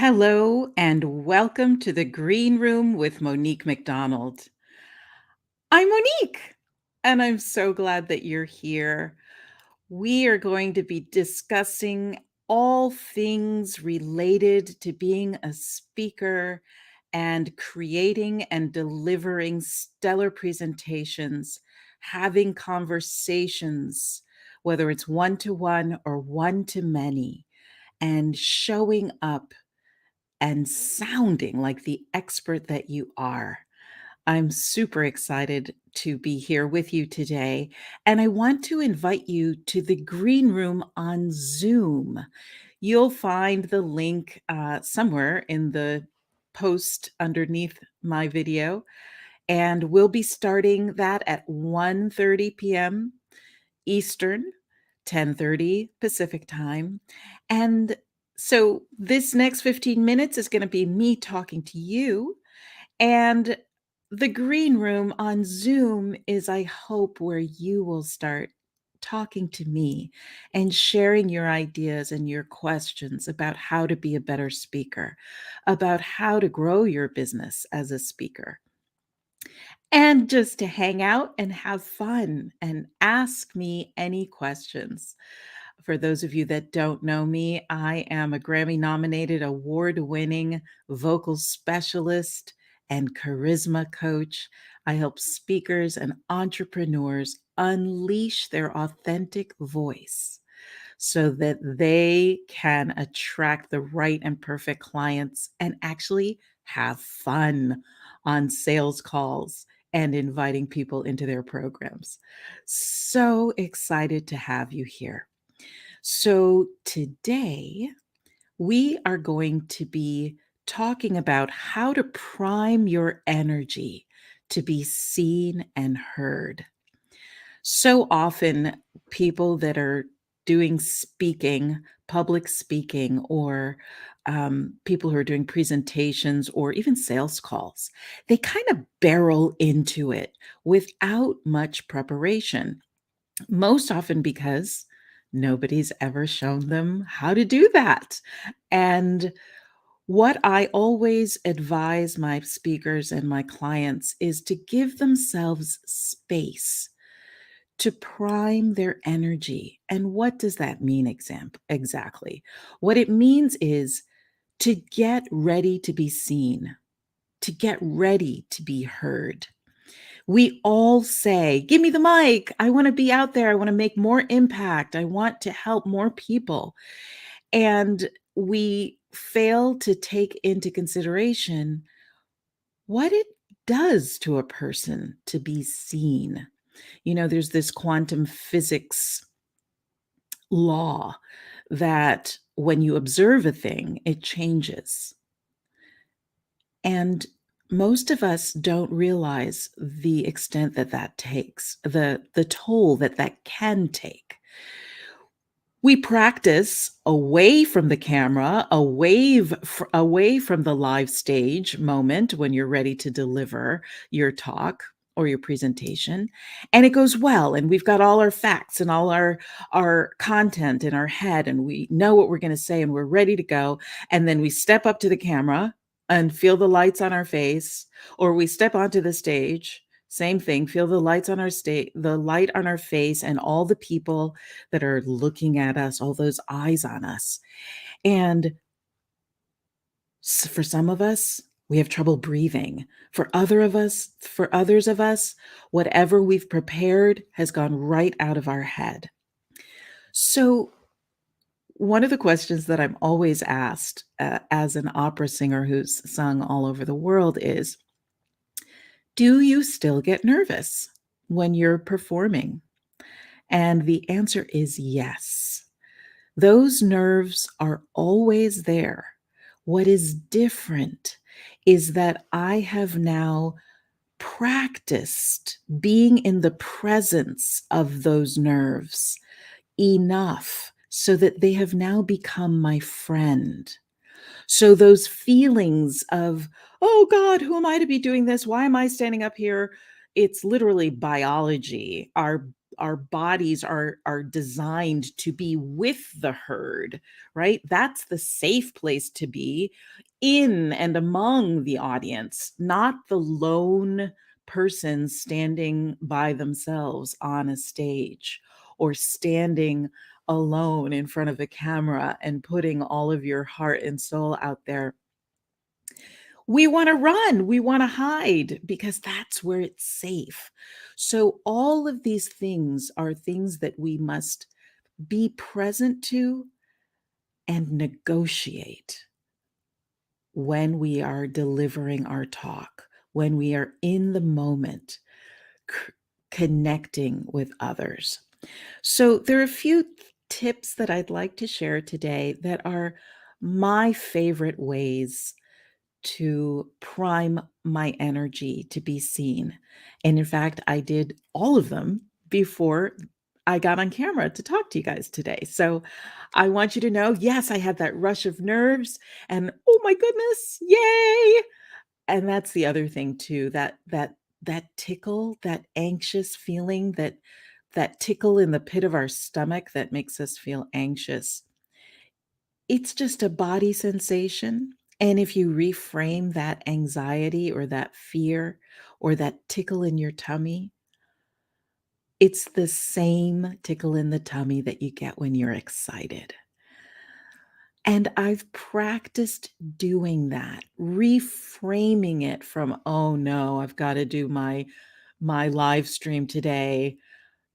Hello and welcome to the Green Room with Monique McDonald. I'm Monique, and I'm so glad that you're here. We are going to be discussing all things related to being a speaker and creating and delivering stellar presentations, having conversations, whether it's one to one or one to many, and showing up and sounding like the expert that you are. I'm super excited to be here with you today, and I want to invite you to the Green Room on Zoom. You'll find the link somewhere in the post underneath my video, and we'll be starting that at 1:30 p.m. Eastern, 10:30 Pacific time. And so this next 15 minutes is going to be me talking to you. And the green room on Zoom is, I hope, where you will start talking to me and sharing your ideas and your questions about how to be a better speaker, about how to grow your business as a speaker, and just to hang out and have fun and ask me any questions. For those of you that don't know me, I am a Grammy nominated, award winning vocal specialist and charisma coach. I help speakers and entrepreneurs unleash their authentic voice so that they can attract the right and perfect clients and actually have fun on sales calls and inviting people into their programs. So excited to have you here. So, today we are going to be talking about how to prime your energy to be seen and heard. So often, people that are doing speaking, public speaking, or people who are doing presentations or even sales calls, they kind of barrel into it without much preparation. Most often because nobody's ever shown them how to do that. And what I always advise my speakers and my clients is to give themselves space to prime their energy. And what does that mean exactly? What it means is to get ready to be seen, to get ready to be heard. We all say, "Give me the mic. I want to be out there. I want to make more impact. I want to help more people." And we fail to take into consideration what it does to a person to be seen. There's this quantum physics law that when you observe a thing, it changes. And most of us don't realize the extent that that takes, the toll that that can take. We practice away from the camera, away from the live stage moment when you're ready to deliver your talk or your presentation, and it goes well, and we've got all our facts and all our content in our head, and we know what we're going to say, and we're ready to go. And then we step up to the camera and feel the lights on our face, or we step onto the stage, same thing, feel the lights on our the light on our face, and all the people that are looking at us, all those eyes on us. And for some of us, we have trouble breathing. For others of us, whatever we've prepared has gone right out of our head. So, one of the questions that I'm always asked as an opera singer who's sung all over the world is, do you still get nervous when you're performing? And the answer is yes. Those nerves are always there. What is different is that I have now practiced being in the presence of those nerves enough so that they have now become my friend. So those feelings of, oh God, who am I to be doing this? Why am I standing up here? It's literally biology. our bodies are designed to be with the herd, right? That's the safe place to be, in and among the audience, not the lone person standing by themselves on a stage, or standing alone in front of a camera and putting all of your heart and soul out there. We want to run, we want to hide because that's where it's safe. So, all of these things are things that we must be present to and negotiate when we are delivering our talk, when we are in the moment, c- connecting with others. So, there are a few tips that I'd like to share today that are my favorite ways to prime my energy to be seen. And in fact, I did all of them before I got on camera to talk to you guys today. So I want you to know, yes, I had that rush of nerves and oh my goodness, yay. And that's the other thing too, that tickle, that anxious feeling, that tickle in the pit of our stomach that makes us feel anxious. It's just a body sensation, and if you reframe that anxiety or that fear or that tickle in your tummy, it's the same tickle in the tummy that you get when you're excited. And I've practiced doing that, reframing it from, "Oh, no, I've gotta do my live stream today,"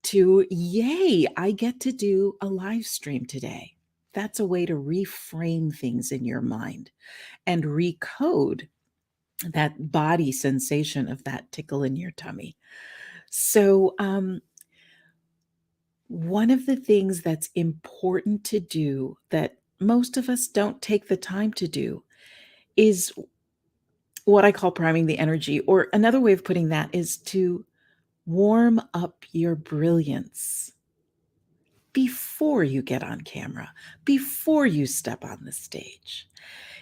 to, "Yay, I get to do a live stream today." That's a way to reframe things in your mind and recode that body sensation of that tickle in your tummy. So, one of the things that's important to do that most of us don't take the time to do is what I call priming the energy, or another way of putting that is to warm up your brilliance before you get on camera, before you step on the stage.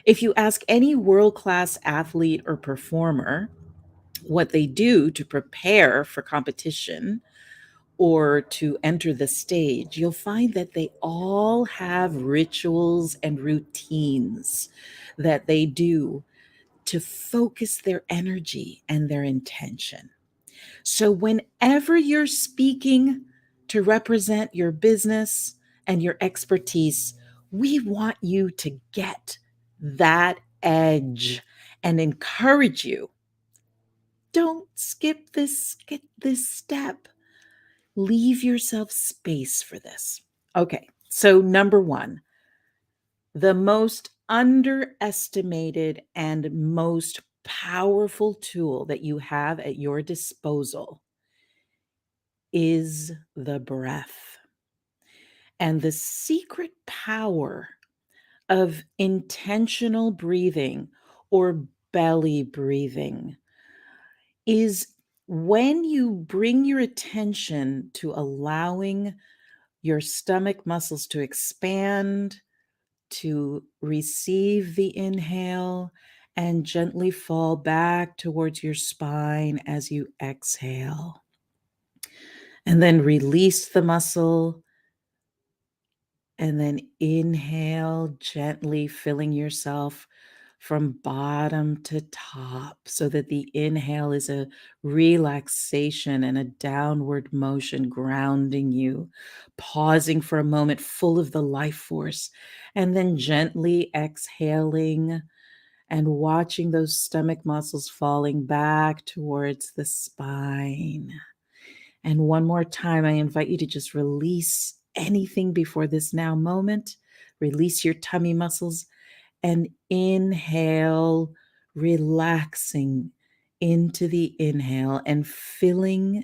If you ask any world class athlete or performer what they do to prepare for competition or to enter the stage, you'll find that they all have rituals and routines that they do to focus their energy and their intention. So, whenever you're speaking to represent your business and your expertise, we want you to get that edge and encourage you. Don't skip this step. Leave yourself space for this. Okay, so number one, the most underestimated and most powerful tool that you have at your disposal is the breath. And the secret power of intentional breathing or belly breathing is when you bring your attention to allowing your stomach muscles to expand, to receive the inhale, and gently fall back towards your spine as you exhale. And then release the muscle. And then inhale, gently filling yourself from bottom to top so that the inhale is a relaxation and a downward motion, grounding you, pausing for a moment, full of the life force, and then gently exhaling and watching those stomach muscles falling back towards the spine. And one more time, I invite you to just release anything before this now moment. Release your tummy muscles and inhale, relaxing into the inhale and filling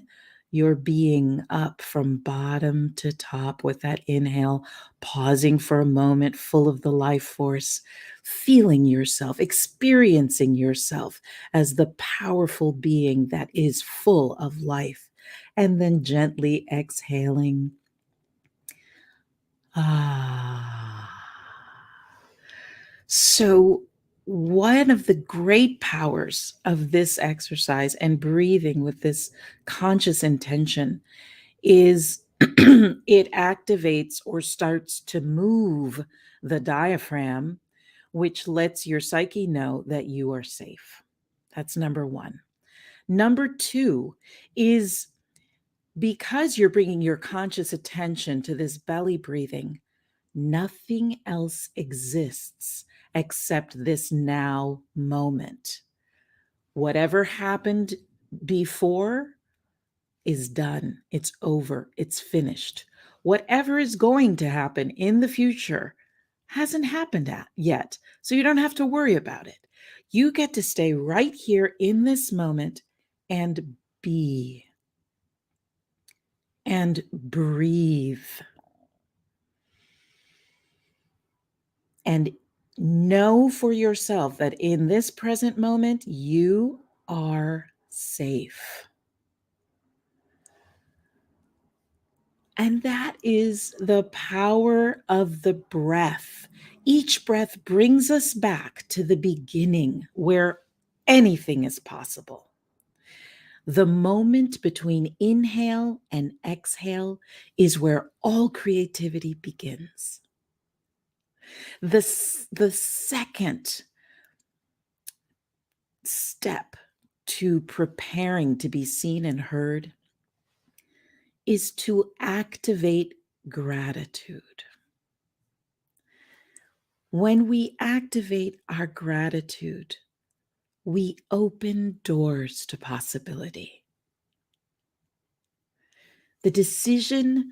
your being up from bottom to top with that inhale, pausing for a moment, full of the life force, feeling yourself, experiencing yourself as the powerful being that is full of life, and then gently exhaling. Ah. So, one of the great powers of this exercise and breathing with this conscious intention is it activates or starts to move the diaphragm, which lets your psyche know that you are safe. That's number one. Number two is because you're bringing your conscious attention to this belly breathing, nothing else exists except this now moment. Whatever happened before is done, it's over, it's finished. Whatever is going to happen in the future hasn't happened yet, so you don't have to worry about it. You get to stay right here in this moment and be and breathe and know for yourself that in this present moment, you are safe. And that is the power of the breath. Each breath brings us back to the beginning where anything is possible. The moment between inhale and exhale is where all creativity begins. The second step to preparing to be seen and heard is to activate gratitude. When we activate our gratitude, we open doors to possibility. The decision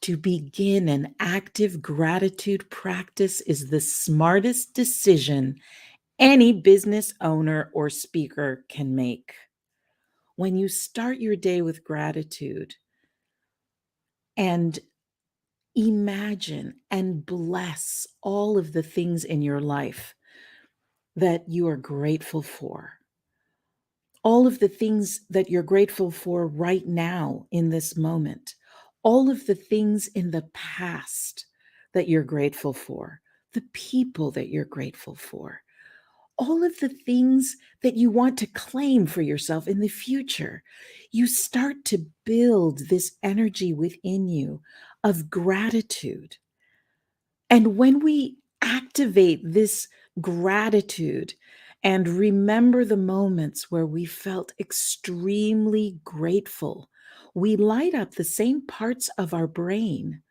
to begin an active gratitude practice is the smartest decision any business owner or speaker can make. When you start your day with gratitude and imagine and bless all of the things in your life that you are grateful for, all of the things that you're grateful for right now in this moment, all of the things in the past that you're grateful for, the people that you're grateful for, all of the things that you want to claim for yourself in the future. You start to build this energy within you of gratitude. And when we activate this gratitude and remember the moments where we felt extremely grateful, we light up the same parts of our brain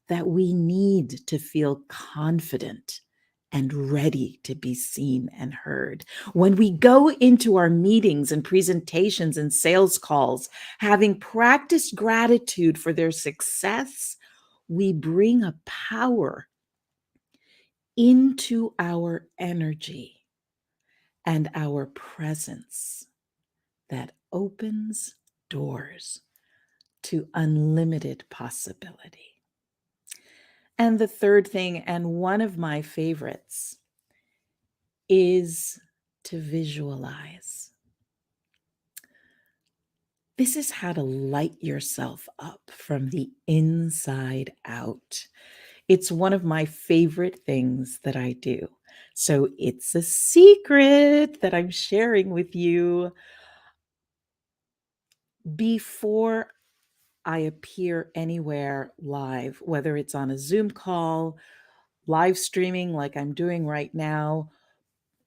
that we need to feel confident and ready to be seen and heard. When we go into our meetings and presentations and sales calls, having practiced gratitude for their success, we bring a power into our energy and our presence that opens doors to unlimited possibility. And the third thing, and one of my favorites, is to visualize. This is how to light yourself up from the inside out. It's one of my favorite things that I do. So it's a secret that I'm sharing with you. Before I appear anywhere live, whether it's on a Zoom call, live streaming like I'm doing right now,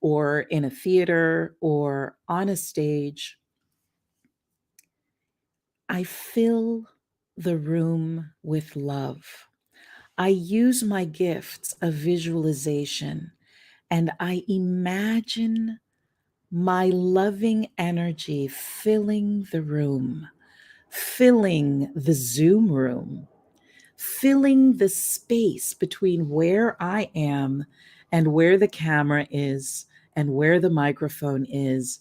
or in a theater or on a stage, I fill the room with love. I use my gifts of visualization and I imagine my loving energy filling the room, filling the Zoom room, filling the space between where I am and where the camera is and where the microphone is.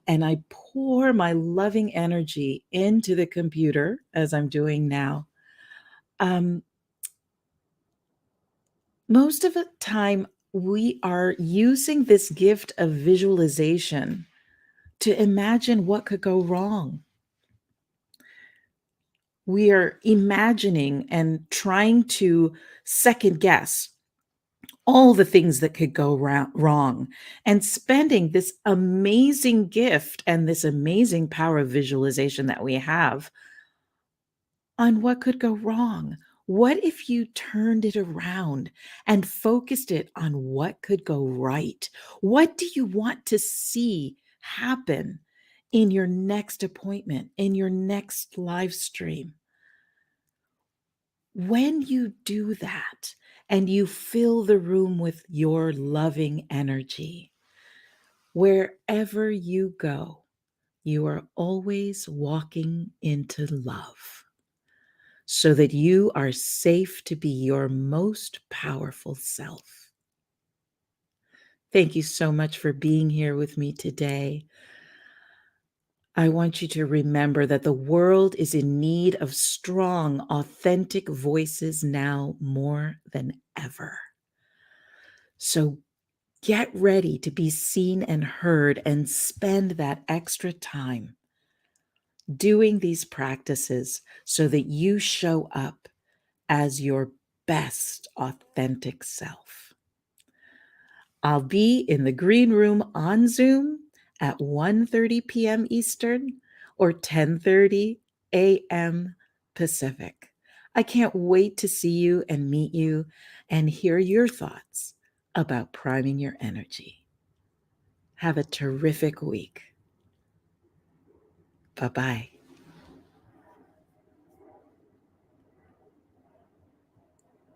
And I pour my loving energy into the computer as I'm doing now. Um, Most of the time, we are using this gift of visualization to imagine what could go wrong. We are imagining and trying to second guess all the things that could go wrong and spending this amazing gift and this amazing power of visualization that we have on what could go wrong. What if you turned it around and focused it on what could go right? What do you want to see happen in your next appointment, in your next live stream? When you do that and you fill the room with your loving energy, wherever you go, you are always walking into love so that you are safe to be your most powerful self. Thank you so much for being here with me today. I want you to remember that the world is in need of strong, authentic voices now more than ever. So get ready to be seen and heard and spend that extra time doing these practices so that you show up as your best authentic self. I'll be in the green room on Zoom at 1:30 p.m. Eastern or 10:30 a.m. Pacific. I can't wait to see you and meet you and hear your thoughts about priming your energy. Have a terrific week. Bye-bye.